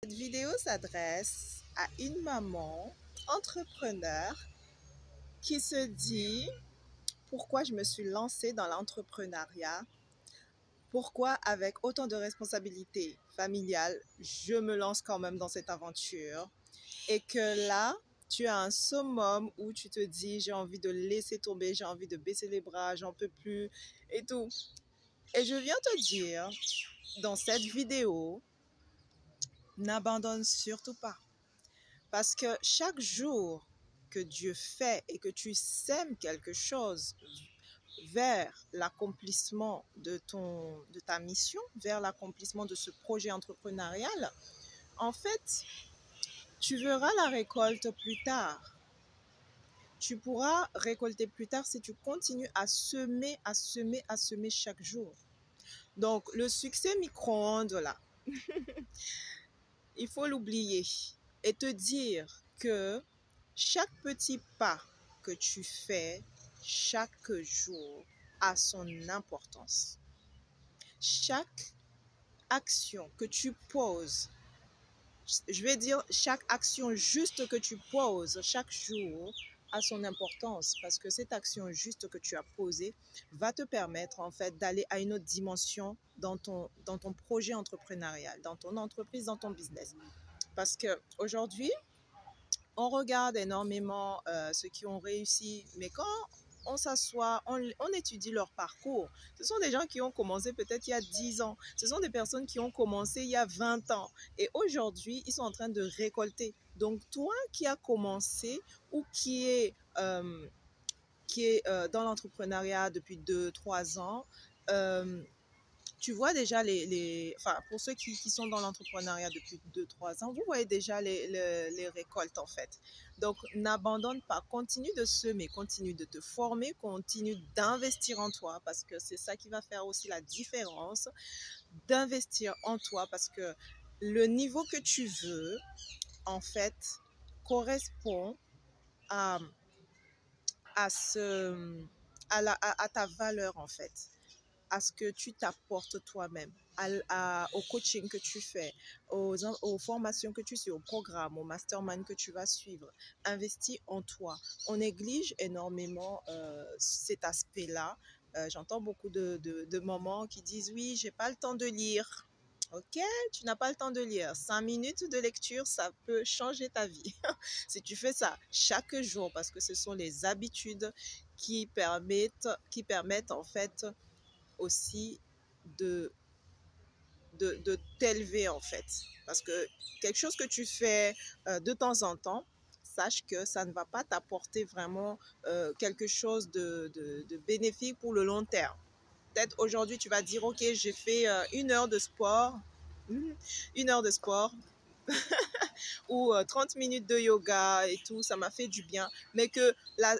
Cette vidéo s'adresse à une maman entrepreneur qui se dit pourquoi je me suis lancée dans l'entrepreneuriat, pourquoi avec autant de responsabilités familiales, je me lance quand même dans cette aventure et que là, tu as un summum où tu te dis j'ai envie de laisser tomber, j'ai envie de baisser les bras, j'en peux plus et tout. Et je viens te dire dans cette vidéo, n'abandonne surtout pas. Parce que chaque jour que Dieu fait et que tu sèmes quelque chose vers l'accomplissement de ta mission, vers l'accomplissement de ce projet entrepreneurial, en fait, tu verras la récolte plus tard. Tu pourras récolter plus tard si tu continues à semer, à semer, à semer chaque jour. Donc, le succès micro-ondes, là, il faut l'oublier et te dire que chaque petit pas que tu fais chaque jour a son importance. Chaque action que tu poses, je vais dire chaque action juste que tu poses chaque jour a son importance parce que cette action juste que tu as posée va te permettre en fait d'aller à une autre dimension dans ton projet entrepreneurial, dans ton entreprise, dans ton business. Parce qu'aujourd'hui, on regarde énormément ceux qui ont réussi, mais quand on s'assoit, on étudie leur parcours. Ce sont des gens qui ont commencé peut-être il y a 10 ans. Ce sont des personnes qui ont commencé il y a 20 ans. Et aujourd'hui, ils sont en train de récolter. Donc, toi qui as commencé ou qui est dans l'entrepreneuriat depuis 2, 3 ans, tu vois déjà enfin, pour ceux qui sont dans l'entrepreneuriat depuis 2, 3 ans, vous voyez déjà les récoltes en fait. Donc, n'abandonne pas, continue de semer, continue de te former, continue d'investir en toi parce que c'est ça qui va faire aussi la différence, d'investir en toi parce que le niveau que tu veux, en fait, correspond à, à ta valeur en fait, à ce que tu t'apportes toi-même, au coaching que tu fais, aux formations que tu suis, au programme, au mastermind que tu vas suivre. Investis en toi. On néglige énormément cet aspect-là. J'entends beaucoup de mamans qui disent oui, j'ai pas le temps de lire. Ok, tu n'as pas le temps de lire. 5 minutes de lecture, ça peut changer ta vie. Si tu fais ça chaque jour, parce que ce sont les habitudes qui permettent en fait aussi de, de t'élever en fait. Parce que quelque chose que tu fais de temps en temps, sache que ça ne va pas t'apporter vraiment quelque chose de bénéfique pour le long terme. Peut-être aujourd'hui, tu vas dire, ok, j'ai fait 1 heure de sport, 1 heure de sport, ou 30 minutes de yoga et tout, ça m'a fait du bien. Mais que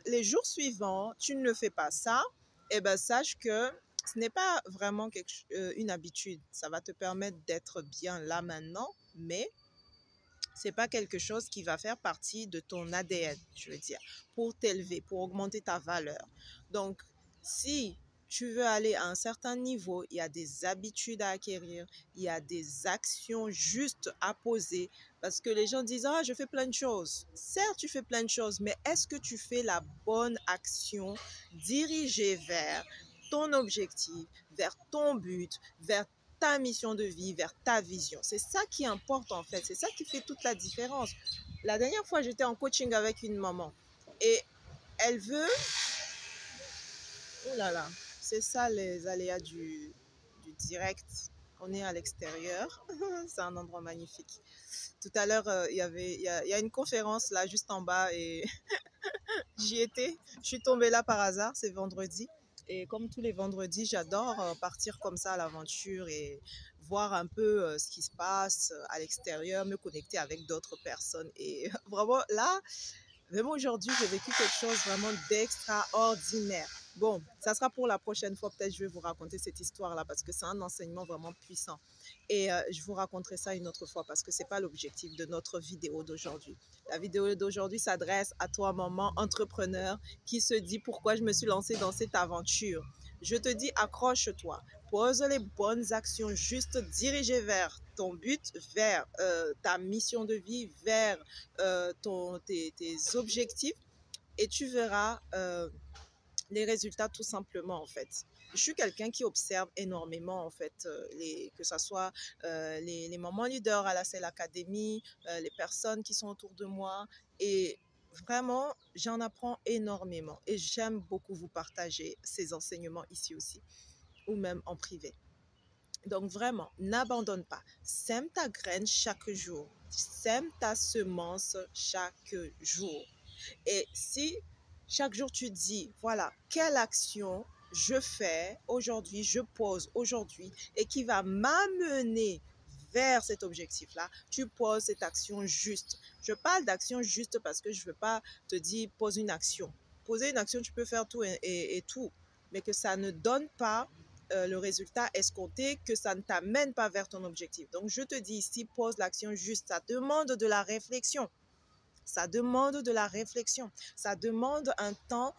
les jours suivants, tu ne le fais pas ça, et ben sache que ce n'est pas vraiment une habitude. Ça va te permettre d'être bien là maintenant, mais c'est pas quelque chose qui va faire partie de ton ADN, je veux dire, pour t'élever, pour augmenter ta valeur. Donc, si tu veux aller à un certain niveau, il y a des habitudes à acquérir, il y a des actions justes à poser, parce que les gens disent, ah, je fais plein de choses. Certes, tu fais plein de choses, mais est-ce que tu fais la bonne action dirigée vers ton objectif, vers ton but, vers ta mission de vie, vers ta vision? C'est ça qui importe en fait, c'est ça qui fait toute la différence. La dernière fois, j'étais en coaching avec une maman et elle veut... Oh là là, c'est ça les aléas du direct. On est à l'extérieur, c'est un endroit magnifique. Tout à l'heure, il y a une conférence là juste en bas et j'y étais. Je suis tombée là par hasard, c'est vendredi. Et comme tous les vendredis, j'adore partir comme ça à l'aventure et voir un peu ce qui se passe à l'extérieur, me connecter avec d'autres personnes. Et vraiment, là, vraiment aujourd'hui, j'ai vécu quelque chose vraiment d'extraordinaire. Bon, ça sera pour la prochaine fois. Peut-être je vais vous raconter cette histoire-là parce que c'est un enseignement vraiment puissant. Et je vous raconterai ça une autre fois parce que ce n'est pas l'objectif de notre vidéo d'aujourd'hui. La vidéo d'aujourd'hui s'adresse à toi, maman entrepreneur, qui se dit pourquoi je me suis lancée dans cette aventure. Je te dis, accroche-toi pose les bonnes actions juste dirigées vers ton but, vers ta mission de vie, vers tes objectifs, et tu verras les résultats tout simplement en fait. Je suis quelqu'un qui observe énormément en fait, que ce soit les mamans leaders à la Cell Academy, les personnes qui sont autour de moi, et vraiment j'en apprends énormément et j'aime beaucoup vous partager ces enseignements ici aussi ou même en privé. Donc vraiment, n'abandonne pas. Sème ta graine chaque jour. Sème ta semence chaque jour. Et si chaque jour tu dis, voilà, quelle action je fais aujourd'hui, je pose aujourd'hui et qui va m'amener vers cet objectif-là, tu poses cette action juste. Je parle d'action juste parce que je ne veux pas te dire pose une action. Poser une action, tu peux faire tout et tout, mais que ça ne donne pas le résultat escompté, que ça ne t'amène pas vers ton objectif. Donc, je te dis ici, pose l'action juste. Ça demande de la réflexion. Ça demande de la réflexion. Ça demande un temps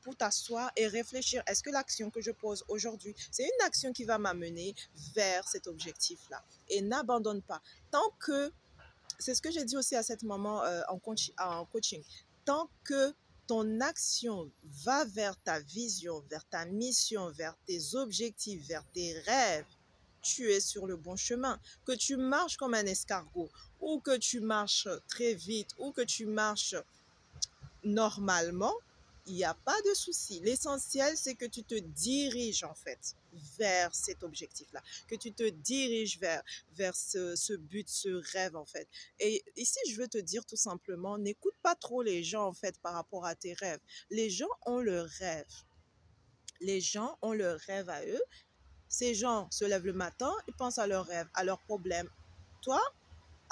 pour t'asseoir et réfléchir. Est-ce que l'action que je pose aujourd'hui, c'est une action qui va m'amener vers cet objectif-là? Et n'abandonne pas. Tant que, c'est ce que j'ai dit aussi à cette maman en coaching, tant que ton action va vers ta vision, vers ta mission, vers tes objectifs, vers tes rêves, tu es sur le bon chemin. Que tu marches comme un escargot, ou que tu marches très vite, ou que tu marches normalement, il n'y a pas de souci. L'essentiel, c'est que tu te diriges en fait vers cet objectif-là, que tu te diriges vers ce but, ce rêve en fait. Et ici, je veux te dire tout simplement, n'écoute pas trop les gens en fait par rapport à tes rêves. Les gens ont leur rêve. Les gens ont leur rêve à eux. Ces gens se lèvent le matin, ils pensent à leurs rêves, à leurs problèmes. Toi,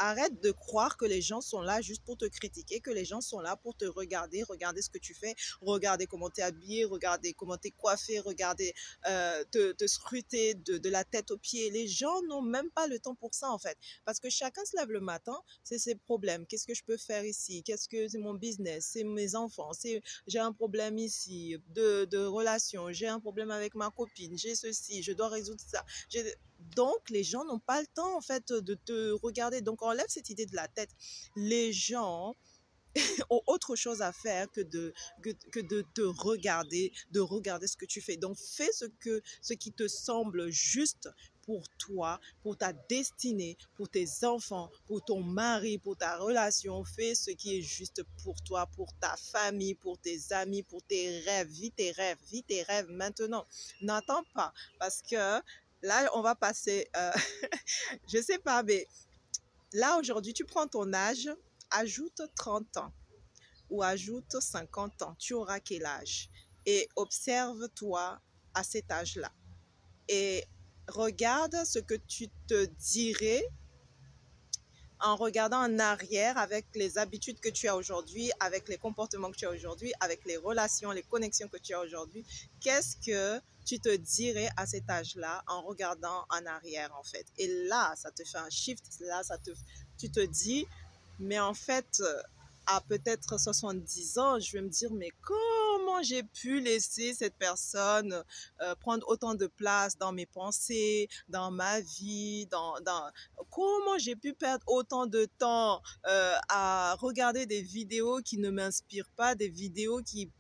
arrête de croire que les gens sont là juste pour te critiquer, que les gens sont là pour te regarder, regarder ce que tu fais, regarder comment tu es habillé, regarder comment tu es coiffé, regarder te scruter de la tête aux pieds. Les gens n'ont même pas le temps pour ça en fait. Parce que chacun se lève le matin, c'est ses problèmes. Qu'est-ce que je peux faire ici? Qu'est-ce que c'est mon business? C'est mes enfants. J'ai un problème ici de relation. J'ai un problème avec ma copine. J'ai ceci. Je dois résoudre ça. Donc, les gens n'ont pas le temps, en fait, de te regarder. Donc, enlève cette idée de la tête. Les gens ont autre chose à faire que de te regarder, de regarder ce que tu fais. Donc, fais ce qui te semble juste pour toi, pour ta destinée, pour tes enfants, pour ton mari, pour ta relation. Fais ce qui est juste pour toi, pour ta famille, pour tes amis, pour tes rêves. Vis tes rêves maintenant. N'attends pas, parce que là, on va passer, je sais pas, mais là, aujourd'hui, tu prends ton âge, ajoute 30 ans ou ajoute 50 ans. Tu auras quel âge? Et observe-toi à cet âge-là. Et regarde ce que tu te dirais en regardant en arrière avec les habitudes que tu as aujourd'hui, avec les comportements que tu as aujourd'hui, avec les relations, les connexions que tu as aujourd'hui. Qu'est-ce que tu te dirais à cet âge-là en regardant en arrière en fait? Et là, ça te fait un shift. Là, tu te dis, mais en fait, à peut-être 70 ans, je vais me dire, mais comment j'ai pu laisser cette personne prendre autant de place dans mes pensées, dans ma vie, comment j'ai pu perdre autant de temps à regarder des vidéos qui ne m'inspirent pas, des vidéos qui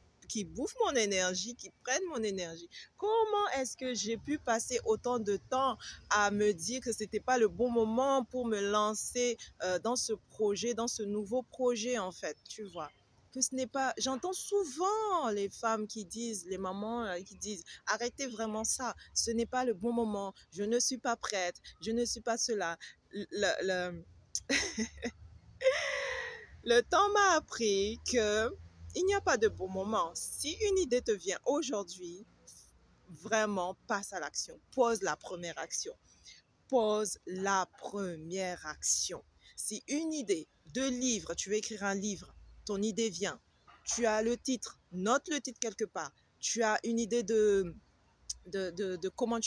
bouffent mon énergie, qui prennent mon énergie. Comment est-ce que j'ai pu passer autant de temps à me dire que c'était pas le bon moment pour me lancer dans ce projet, dans ce nouveau projet en fait, tu vois? Que ce n'est pas, j'entends souvent les femmes qui disent, les mamans qui disent, arrêtez vraiment ça, ce n'est pas le bon moment, je ne suis pas prête, je ne suis pas cela. Le, le temps m'a appris que il n'y a pas de bon moment. Si une idée te vient aujourd'hui, vraiment passe à l'action. Pose la première action. Pose la première action. Si une idée de livre, tu veux écrire un livre, ton idée vient, tu as le titre, note le titre quelque part. Tu as une idée de comment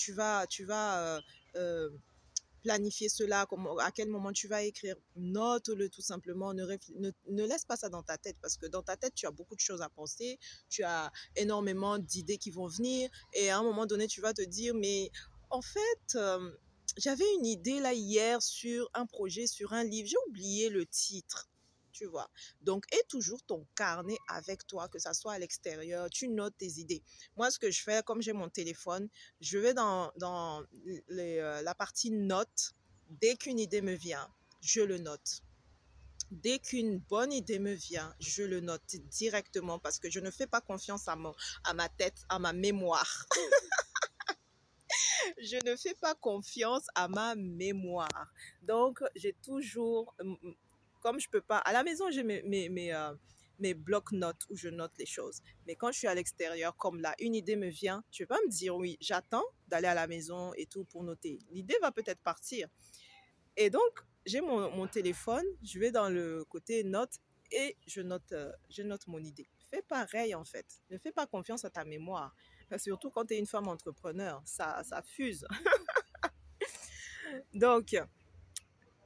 planifier cela, à quel moment tu vas écrire, note-le tout simplement, ne laisse pas ça dans ta tête parce que dans ta tête, tu as beaucoup de choses à penser, tu as énormément d'idées qui vont venir et à un moment donné, tu vas te dire, mais en fait, j'avais une idée là hier sur un projet, sur un livre. J'ai oublié le titre, tu vois. Donc, aie toujours ton carnet avec toi, que ça soit à l'extérieur. Tu notes tes idées. Moi, ce que je fais, comme j'ai mon téléphone, je vais dans la partie notes. Dès qu'une idée me vient, je le note. Dès qu'une bonne idée me vient, je le note directement parce que je ne fais pas confiance à ma tête, à ma mémoire. Je ne fais pas confiance à ma mémoire. Donc, j'ai toujours, comme je peux pas, à la maison, j'ai mes blocs-notes où je note les choses. Mais quand je suis à l'extérieur, comme là, une idée me vient, je ne vais pas me dire oui, j'attends d'aller à la maison et tout pour noter. L'idée va peut-être partir. Et donc, j'ai mon téléphone, je vais dans le côté notes et je note mon idée. Fais pareil en fait. Ne fais pas confiance à ta mémoire. Surtout quand tu es une femme entrepreneur, ça fuse. Donc,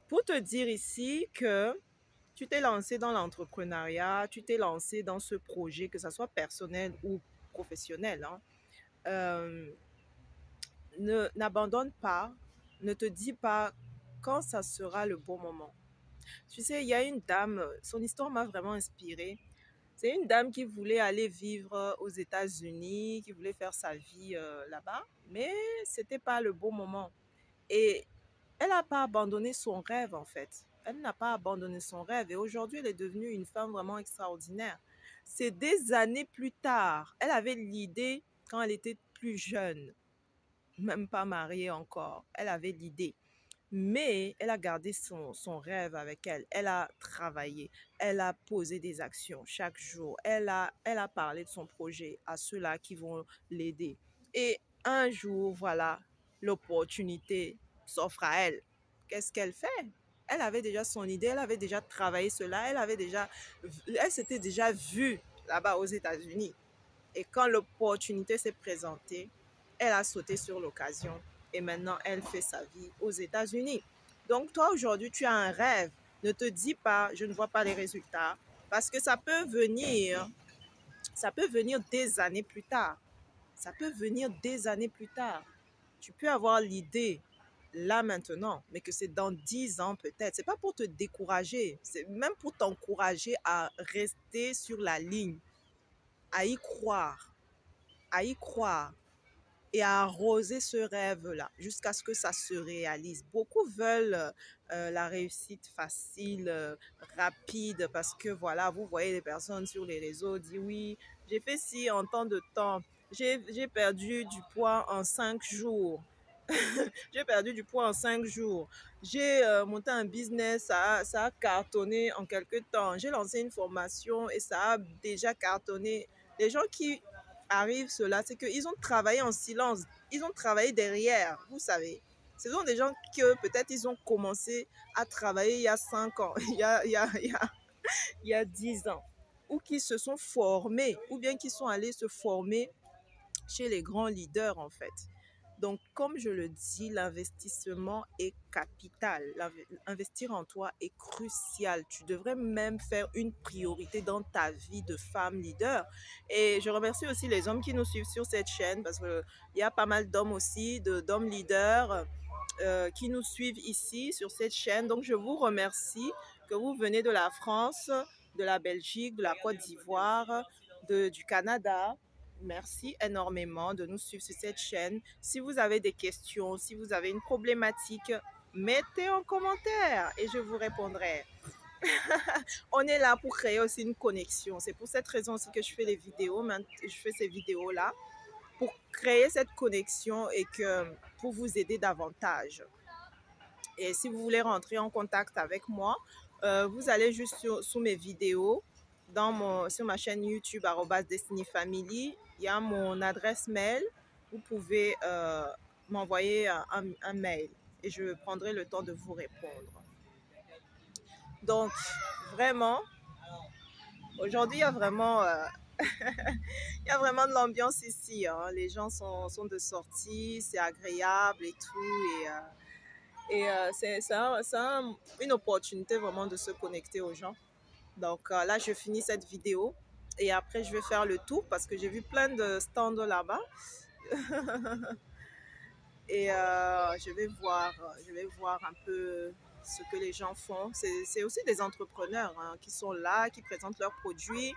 pour te dire ici que tu t'es lancé dans l'entrepreneuriat, tu t'es lancé dans ce projet, que ce soit personnel ou professionnel, hein, euh, n'abandonne pas, ne te dis pas quand ça sera le bon moment. Tu sais, il y a une dame, son histoire m'a vraiment inspirée. C'est une dame qui voulait aller vivre aux États-Unis, qui voulait faire sa vie là-bas, mais c'était pas le bon moment. Et elle n'a pas abandonné son rêve, en fait. Elle n'a pas abandonné son rêve. Et aujourd'hui, elle est devenue une femme vraiment extraordinaire. C'est des années plus tard. Elle avait l'idée quand elle était plus jeune, même pas mariée encore. Elle avait l'idée. Mais elle a gardé son rêve avec elle. Elle a travaillé. Elle a posé des actions chaque jour. Elle a parlé de son projet à ceux-là qui vont l'aider. Et un jour, voilà, l'opportunité s'offre à elle. Qu'est-ce qu'elle fait? Elle avait déjà son idée, elle avait déjà travaillé cela, elle s'était déjà vue là-bas aux États-Unis. Et quand l'opportunité s'est présentée, elle a sauté sur l'occasion et maintenant elle fait sa vie aux États-Unis. Donc toi aujourd'hui, tu as un rêve. Ne te dis pas, je ne vois pas les résultats parce que ça peut venir des années plus tard. Ça peut venir des années plus tard. Tu peux avoir l'idée là maintenant, mais que c'est dans 10 ans peut-être. C'est pas pour te décourager, c'est même pour t'encourager à rester sur la ligne, à y croire, à y croire et à arroser ce rêve-là jusqu'à ce que ça se réalise. Beaucoup veulent la réussite facile, rapide, parce que voilà, vous voyez les personnes sur les réseaux dire oui, j'ai fait ci en temps de temps, j'ai perdu du poids en 5 jours. J'ai perdu du poids en 5 jours. J'ai monté un business, ça a cartonné en quelques temps. J'ai lancé une formation et ça a déjà cartonné. Les gens qui arrivent cela, c'est qu'ils ont travaillé en silence. Ils ont travaillé derrière, vous savez. Ce sont des gens que peut-être ils ont commencé à travailler il y a 5 ans, il y a 10 ans, ou qui se sont formés, ou bien qui sont allés se former chez les grands leaders en fait. Donc, comme je le dis, l'investissement est capital. Investir en toi est crucial. Tu devrais même faire une priorité dans ta vie de femme leader. Et je remercie aussi les hommes qui nous suivent sur cette chaîne parce qu'il y a pas mal d'hommes aussi, d'hommes leaders qui nous suivent ici sur cette chaîne. Donc, je vous remercie que vous venez de la France, de la Belgique, de la Côte d'Ivoire, du Canada. Merci énormément de nous suivre sur cette chaîne. Si vous avez des questions, si vous avez une problématique, mettez en commentaire et je vous répondrai. On est là pour créer aussi une connexion. C'est pour cette raison aussi que je fais les vidéos. Je fais ces vidéos-là pour créer cette connexion et pour vous aider davantage. Et si vous voulez rentrer en contact avec moi, vous allez juste sous mes vidéos, sur ma chaîne YouTube @destinyfamily. Il y a mon adresse mail. Vous pouvez m'envoyer un mail et je prendrai le temps de vous répondre. Donc, vraiment, aujourd'hui, il y a vraiment, il y a vraiment de l'ambiance ici. Hein. Les gens sont de sortie, c'est agréable et tout. C'est une opportunité vraiment de se connecter aux gens. Donc là, je finis cette vidéo et après, je vais faire le tour parce que j'ai vu plein de stands là-bas. et je vais voir un peu ce que les gens font. C'est aussi des entrepreneurs hein, qui sont là, qui présentent leurs produits,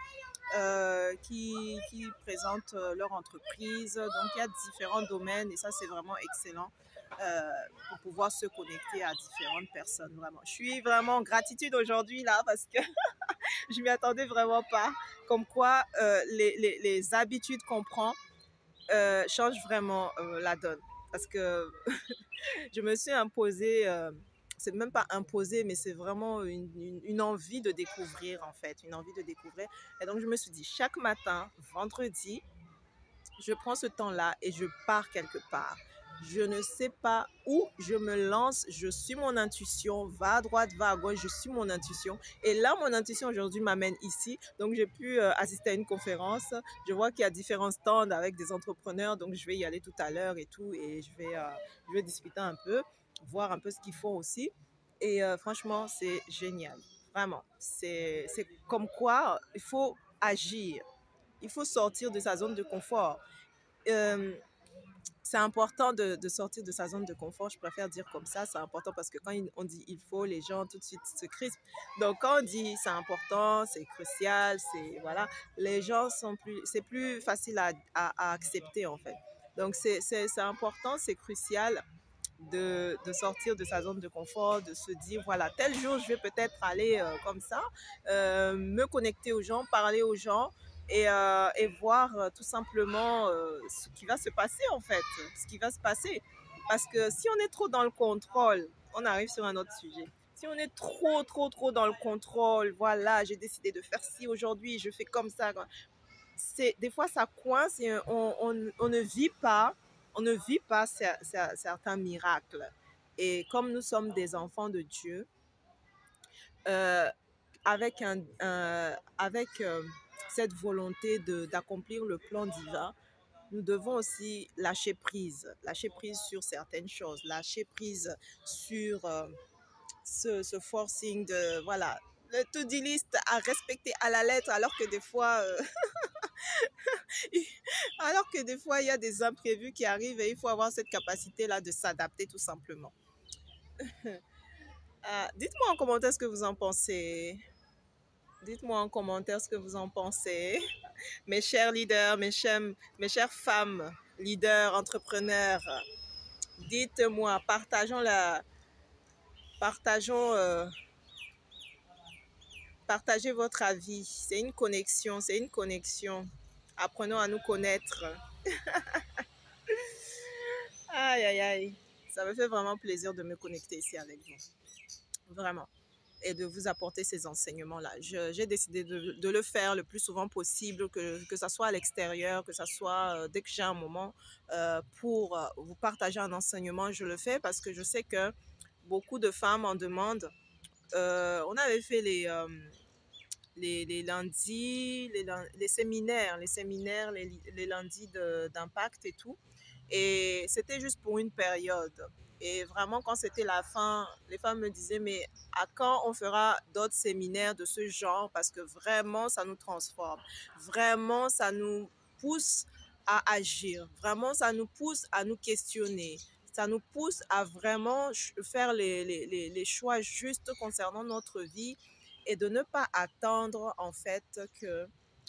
qui présentent leur entreprise. Donc, il y a différents domaines et ça, c'est vraiment excellent pour pouvoir se connecter à différentes personnes. Vraiment. Je suis vraiment en gratitude aujourd'hui là parce que je m'y attendais vraiment pas. Comme quoi, les habitudes qu'on prend changent vraiment la donne. Parce que je me suis imposée, c'est même pas imposé, mais c'est vraiment une envie de découvrir en fait, une envie de découvrir. Et donc je me suis dit, chaque matin, vendredi, je prends ce temps-là et je pars quelque part. Je ne sais pas où je me lance, je suis mon intuition, va à droite, va à gauche, je suis mon intuition. Et là, mon intuition aujourd'hui m'amène ici. Donc, j'ai pu assister à une conférence. Je vois qu'il y a différents stands avec des entrepreneurs, donc je vais y aller tout à l'heure et tout. Et je vais discuter un peu, voir un peu ce qu'ils font aussi. Et franchement, c'est génial. Vraiment. C'est comme quoi il faut agir. Il faut sortir de sa zone de confort. Euh, c'est important de sortir de sa zone de confort. Je préfère dire comme ça, c'est important parce que quand on dit il faut, les gens tout de suite se crispent. Donc quand on dit c'est important, c'est crucial, c'est voilà, les gens sont plus, c'est plus facile à accepter en fait. Donc c'est important, c'est crucial de sortir de sa zone de confort, de se dire voilà, tel jour je vais peut-être aller comme ça, me connecter aux gens, parler aux gens et voir tout simplement ce qui va se passer en fait, ce qui va se passer. Parce que si on est trop dans le contrôle, on arrive sur un autre sujet. Si on est trop dans le contrôle, voilà, j'ai décidé de faire ci aujourd'hui, je fais comme ça. Des fois ça coince et on ne vit pas, certains miracles. Et comme nous sommes des enfants de Dieu, euh, avec, cette volonté d'accomplir le plan divin, nous devons aussi lâcher prise sur certaines choses, lâcher prise sur ce forcing de, voilà, le to-do list à respecter à la lettre, alors que des fois, il y a des imprévus qui arrivent et il faut avoir cette capacité-là de s'adapter tout simplement. Dites-moi en commentaire ce que vous en pensez. Dites-moi en commentaire ce que vous en pensez. Mes chers leaders, mes chères femmes, leaders, entrepreneurs, dites-moi, partageons, partagez votre avis. C'est une connexion, c'est une connexion. Apprenons à nous connaître. Aïe, aïe, aïe. Ça me fait vraiment plaisir de me connecter ici avec vous. Vraiment. Et de vous apporter ces enseignements-là. J'ai décidé de le faire le plus souvent possible, que ça soit à l'extérieur, que ça soit dès que j'ai un moment pour vous partager un enseignement, je le fais parce que je sais que beaucoup de femmes en demandent. On avait fait les lundis, les lundis d'impact et tout. Et c'était juste pour une période. Et vraiment, quand c'était la fin, les femmes me disaient, mais à quand on fera d'autres séminaires de ce genre? Parce que vraiment, ça nous transforme. Vraiment, ça nous pousse à agir. Vraiment, ça nous pousse à nous questionner. Ça nous pousse à vraiment faire les choix justes concernant notre vie et de ne pas attendre en fait que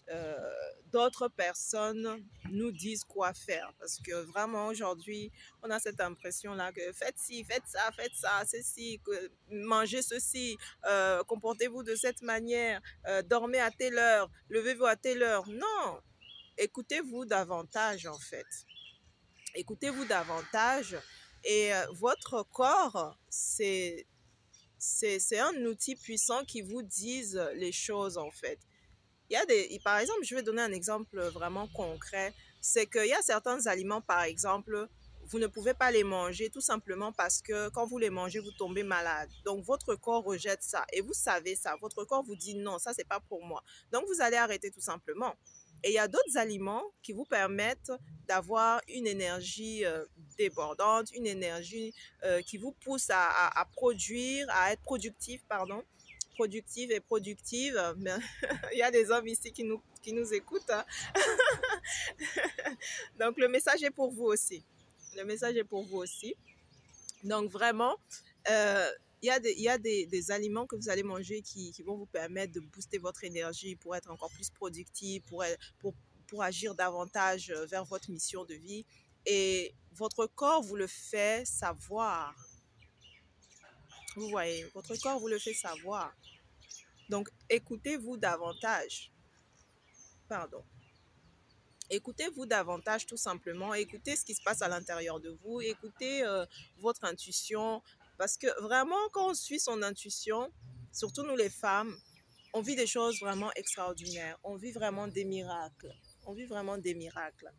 euh, d'autres personnes nous disent quoi faire. Parce que vraiment aujourd'hui, on a cette impression-là que faites ci, faites ça, ceci, mangez ceci, comportez-vous de cette manière, dormez à telle heure, levez-vous à telle heure. Non, écoutez-vous davantage en fait. Écoutez-vous davantage et votre corps, c'est un outil puissant qui vous dise les choses en fait. Par exemple, je vais donner un exemple vraiment concret. C'est qu'il y a certains aliments, par exemple, vous ne pouvez pas les manger tout simplement parce que quand vous les mangez, vous tombez malade. Donc, votre corps rejette ça et vous savez ça. Votre corps vous dit non, ça, c'est pas pour moi. Donc, vous allez arrêter tout simplement. Et il y a d'autres aliments qui vous permettent d'avoir une énergie débordante, une énergie qui vous pousse à produire, à être productif, pardon, productive et productive. Mais il y a des hommes ici qui nous écoutent. Hein. Donc, le message est pour vous aussi. Le message est pour vous aussi. Donc, vraiment, il y a des aliments que vous allez manger qui vont vous permettre de booster votre énergie pour être encore plus productif, pour agir davantage vers votre mission de vie. Et votre corps vous le fait savoir. Vous voyez, votre corps vous le fait savoir. Donc, écoutez-vous davantage. Pardon. Écoutez-vous davantage tout simplement. Écoutez ce qui se passe à l'intérieur de vous. Écoutez votre intuition. Parce que vraiment, quand on suit son intuition, surtout nous les femmes, on vit des choses vraiment extraordinaires. On vit vraiment des miracles. On vit vraiment des miracles.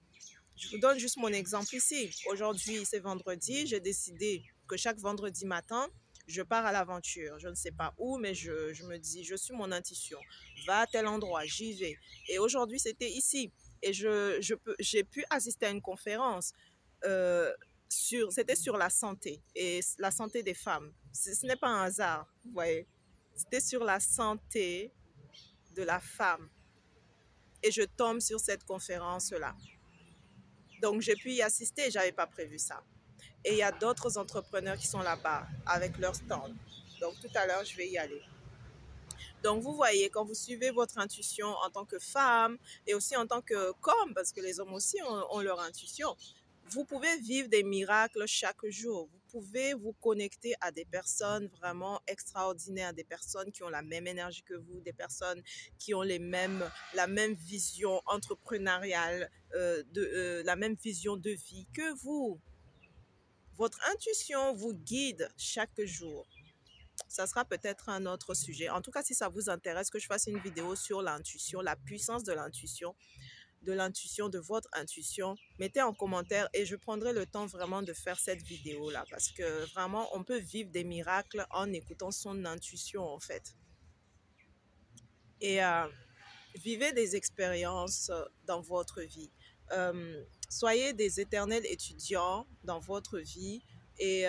Je vous donne juste mon exemple ici. Aujourd'hui, c'est vendredi. J'ai décidé que chaque vendredi matin, je pars à l'aventure. Je ne sais pas où, mais je me dis, je suis mon intuition. Va à tel endroit, j'y vais. Et aujourd'hui, c'était ici. Et j'ai pu assister à une conférence c'était sur la santé et la santé des femmes. Ce n'est pas un hasard, vous voyez. C'était sur la santé de la femme. Et je tombe sur cette conférence-là. Donc, j'ai pu y assister, je n'avais pas prévu ça. Et il y a d'autres entrepreneurs qui sont là-bas avec leur stand. Donc, tout à l'heure, je vais y aller. Donc, vous voyez, quand vous suivez votre intuition en tant que femme et aussi en tant qu'homme, parce que les hommes aussi ont leur intuition, vous pouvez vivre des miracles chaque jour. Vous pouvez vous connecter à des personnes vraiment extraordinaires, des personnes qui ont la même énergie que vous, des personnes qui ont la même vision entrepreneuriale, la même vision de vie que vous. Votre intuition vous guide chaque jour. Ça sera peut-être un autre sujet. En tout cas, si ça vous intéresse que je fasse une vidéo sur l'intuition, la puissance de l'intuition, de votre intuition, mettez en commentaire et je prendrai le temps vraiment de faire cette vidéo-là parce que vraiment, on peut vivre des miracles en écoutant son intuition en fait. Et vivez des expériences dans votre vie. Soyez des éternels étudiants dans votre vie et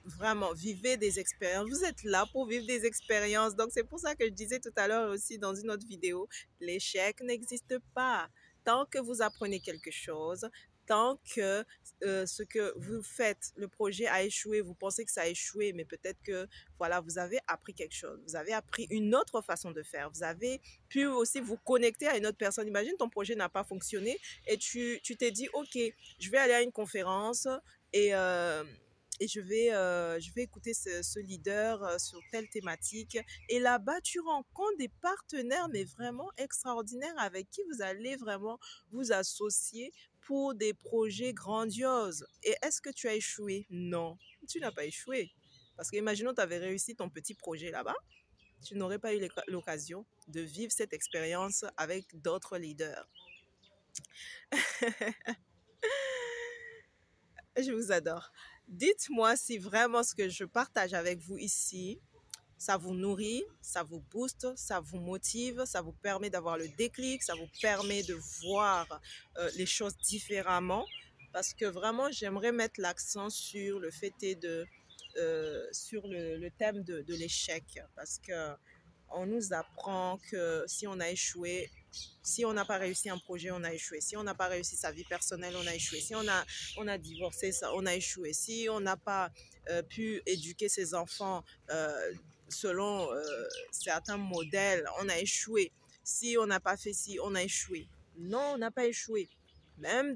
vraiment, vivez des expériences. Vous êtes là pour vivre des expériences. Donc, c'est pour ça que je disais tout à l'heure aussi dans une autre vidéo, l'échec n'existe pas. Tant que vous apprenez quelque chose, tant que ce que vous faites, le projet a échoué, vous pensez que ça a échoué, mais peut-être que, voilà, vous avez appris quelque chose. Vous avez appris une autre façon de faire. Vous avez pu aussi vous connecter à une autre personne. Imagine, ton projet n'a pas fonctionné et tu t'es dit, OK, je vais aller à une conférence et je vais écouter ce leader sur telle thématique. Et là-bas, tu rencontres des partenaires, mais vraiment extraordinaires avec qui vous allez vraiment vous associer pour des projets grandioses. Et est-ce que tu as échoué? Non, tu n'as pas échoué. Parce que imaginons tu avais réussi ton petit projet là-bas, tu n'aurais pas eu l'occasion de vivre cette expérience avec d'autres leaders. Je vous adore. Dites-moi si vraiment ce que je partage avec vous ici, ça vous nourrit, ça vous booste, ça vous motive, ça vous permet d'avoir le déclic, ça vous permet de voir les choses différemment. Parce que vraiment, j'aimerais mettre l'accent sur le fait sur le thème de l'échec. Parce que on nous apprend que si on a échoué, si on n'a pas réussi un projet, on a échoué. Si on n'a pas réussi sa vie personnelle, on a échoué. Si on a divorcé, on a échoué. Si on n'a pas pu éduquer ses enfants selon certains modèles, on a échoué. Si on n'a pas fait ci, on a échoué. Non, on n'a pas échoué. Même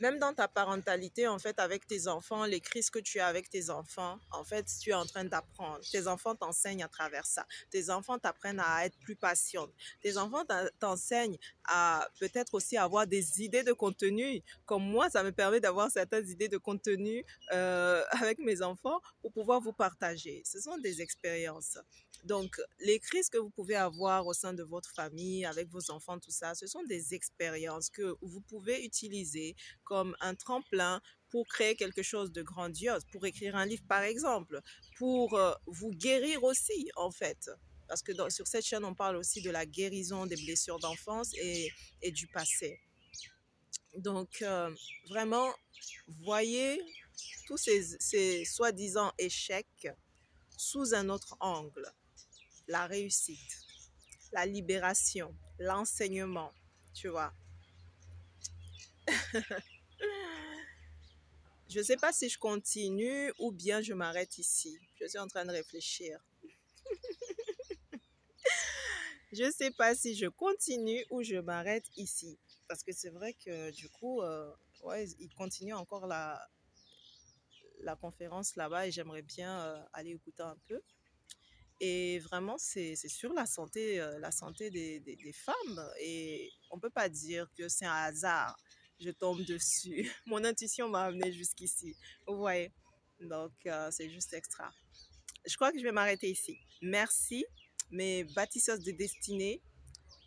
même dans ta parentalité, en fait, avec tes enfants, les crises que tu as avec tes enfants, en fait, tu es en train d'apprendre. Tes enfants t'enseignent à travers ça. Tes enfants t'apprennent à être plus patiente. Tes enfants t'enseignent à peut-être aussi avoir des idées de contenu. Comme moi, ça me permet d'avoir certaines idées de contenu avec mes enfants pour pouvoir vous partager. Ce sont des expériences. Donc, les crises que vous pouvez avoir au sein de votre famille, avec vos enfants, tout ça, ce sont des expériences que vous pouvez utiliser comme un tremplin pour créer quelque chose de grandiose, pour écrire un livre par exemple, pour vous guérir aussi en fait. Parce que sur cette chaîne, on parle aussi de la guérison des blessures d'enfance et du passé. Donc, vraiment, voyez tous ces soi-disant échecs sous un autre angle. La réussite, la libération, l'enseignement, tu vois. Je ne sais pas si je continue ou bien je m'arrête ici. Je suis en train de réfléchir. Je ne sais pas si je continue ou je m'arrête ici. Parce que c'est vrai que du coup, ouais, il continue encore la conférence là-bas et j'aimerais bien aller écouter un peu. Et vraiment, c'est sur la santé des femmes. Et on ne peut pas dire que c'est un hasard. Je tombe dessus. Mon intuition m'a amené jusqu'ici. Vous voyez? Donc, c'est juste extra. Je crois que je vais m'arrêter ici. Merci, mes bâtisseuses de destinée.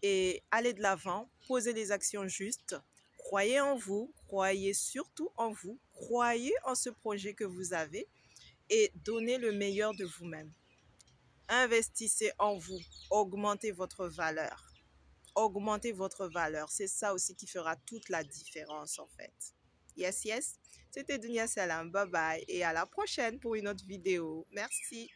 Et allez de l'avant. Posez les actions justes. Croyez en vous. Croyez surtout en vous. Croyez en ce projet que vous avez. Et donnez le meilleur de vous-même. Investissez en vous, augmentez votre valeur. Augmentez votre valeur. C'est ça aussi qui fera toute la différence en fait. Yes, yes. C'était Dunia Salam. Bye bye et à la prochaine pour une autre vidéo. Merci.